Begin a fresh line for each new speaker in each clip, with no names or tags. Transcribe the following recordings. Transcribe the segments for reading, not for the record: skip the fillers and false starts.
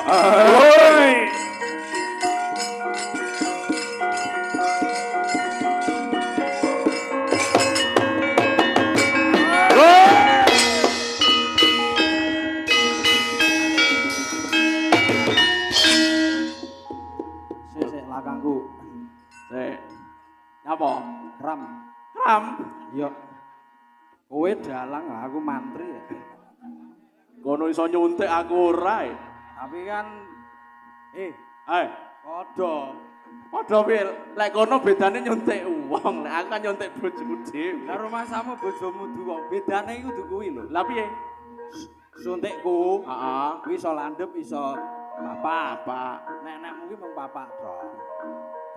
Woi.
Sik lakangku.
Sik. Apa?
Ram.
Ram.
Yo. Kowe dalang aku mantri ya.
Kono iso nyuntik aku ora.
Tapi kan
Padha piye? Lek kono bedane nyuntik wong, lek aku kan nyuntik bojoku dhewe.
Lah rumahmu bojomu duwong, bedane iku kudu kuwi lho.
Lah piye?
Suntikku,
Heeh.
kuwi iso landhep iso
Apa?
nek-nekmu ki mung papak tok.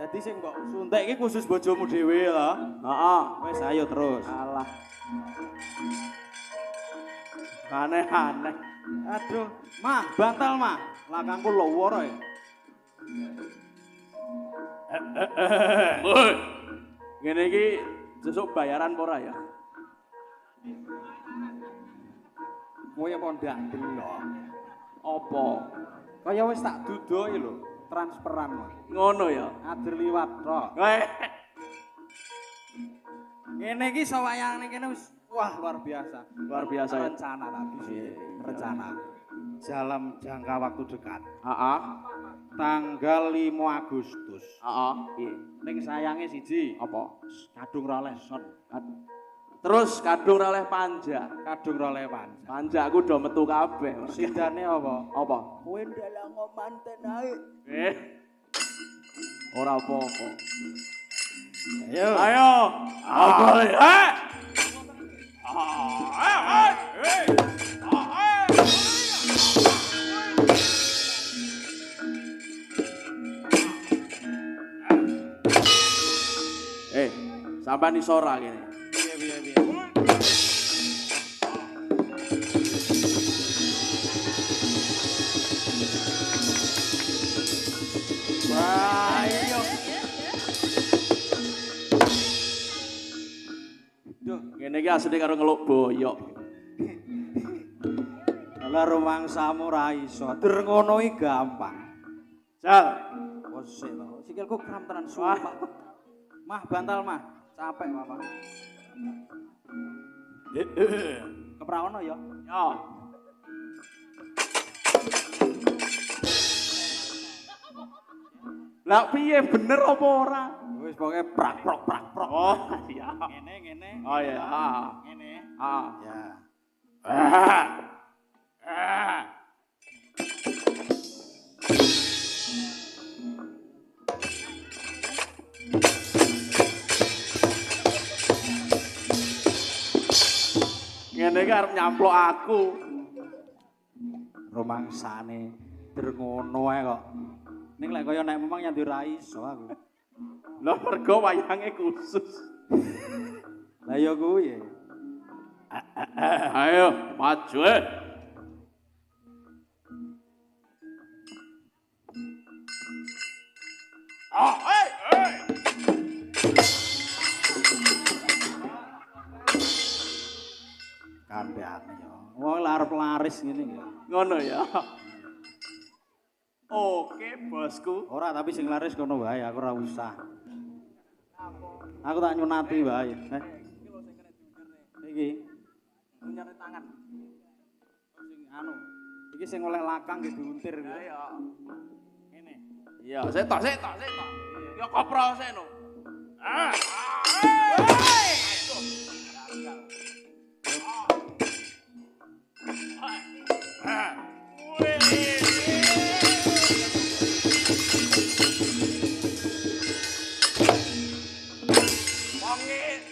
Dadi sing mbok suntik iki khusus bojomu dhewe lho.
Heeh.
Wis ayo terus.
Alah. Aneh-aneh.
Aduh, mah bantal mah. Lakangku loworo ya.
Woi. Ngene iki sesuk bayaran apa ora ya?
Kowe apa ndak delok?
Apa?
Kaya wis tak dudohi lho, transferan mah.
Ngono ya.
Adir liwat tok. Ngene iki sawayangane kene wis wah luar biasa.
Luar biasa ya.
Rencana tapi sih, rencana. Dalam jangka waktu dekat.
Heeh.
Tanggal 5 Agustus.
Heeh. Piye?
Ning sayange siji,
Apa?
kadung roleh son.
Terus kadung oleh panja.
Kadung roleh panjang.
Panja aku udah metu kabeh.
Sidane apa?
Apa?
Kowe ndalang manten ae.
Ora apa-apa.
Ayo.
Ayo. Apa ya? Sampai nih sora gini.
Piye.
Wah, iya. Duh, ngene iki asline karo ngeluk boyok.
Lah rumangsamu ra iso. Der ngono iki gampang.
Jal.
Oh sik to. Sikilku kram tenan sumpah. Mah bantal mah. Capek Bapak. Keprawono ya.
Ya. Lah piye bener apa ora?
Wis pokoke prak prok.
Oh, iya.
Ngene.
Oh iya.
Ngene.
Ah.
Ya.
Ngene iki arep nyamplok aku.
Rumangsane der ngono ae kok. Ning lek kaya nek memang nyandi ra iso aku.
Lah mergo wayange khusus.
Lah ya kuwi.
Ayo, maju.
Kandhane ya. Wong arep laris ngene ya.
Ngono ya. Oke, bosku.
Ora tapi sing laris kono wae, aku ora usah. Aku tak nyunati wae. Iki nyari tangan. Sing anu. Iki sing oleh lakang nggih diuntir.
Ya. Ngene. Iya, setok. Ya koprol seno.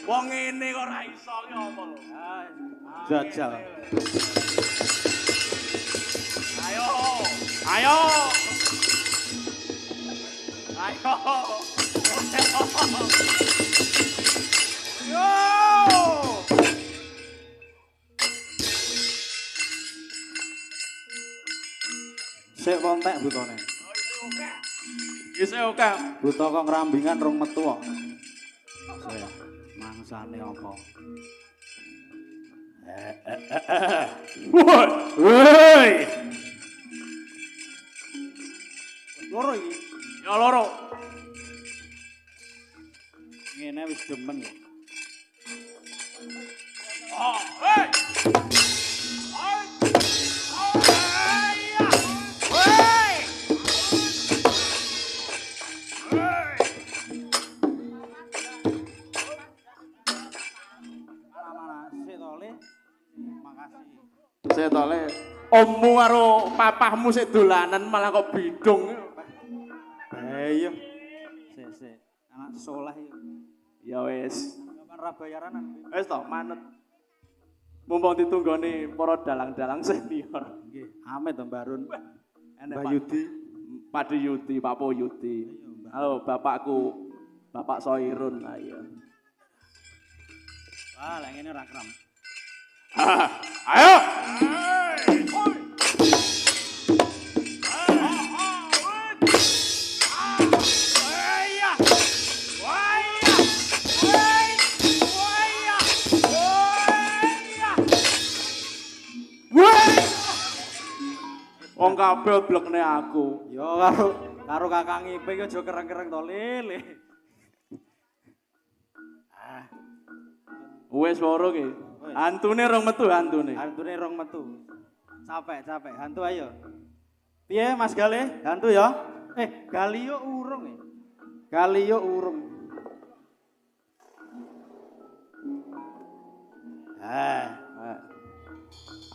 Wong ngene kok ora iso ki apa lho.
Jajal.
Ayo. Yo.
Sik kontek butone.
Isih oke.
Buta kok ngrambingan rong metu kok. Sik mangsane apa?
Woi.
Loro iki.
Ya loro.
Ngene wis demen.
Oh, hei.
Mana-mana sik to, Le. Makasih.
Saya tole ommu karo papahmu sik dolanan malah kok bidung.
Iya. Sik. Anak soleh yo.
Ya wis.
Kapan ra bayaranan.
Wis to manut. Mumpung ditunggoni para dalang-dalang senior.
Nggih, amit to Barun.
Mbak Yudi, Pak Yudi, Pak Po Yudi. Halo bapakku, Bapak Soirun. Ayo.
Wah, lek ngene ora kram.
Ayo. Wong kabeh blekne aku.
Yo karo Kakang Ipe iki aja kereng-kereng to, Le.
Wis woro ki. Hantune rong metu hantune.
Hantune rong metu. Capek. Hantu ayo. Piye Mas Gale? Hantu ya? Galio urung e. Galio urung.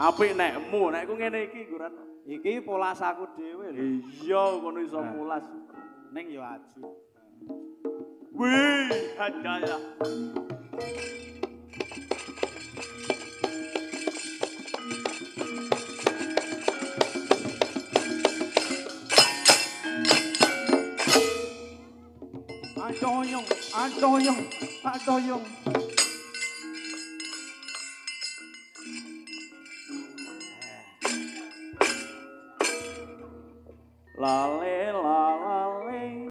Apik nekmu, nekku ngene iki guran.
Iki polas aku dhewe lho.
Iya, kono iso mulas.
Ning yo aju.
Wih, hadaya.
Adoyong.
Lale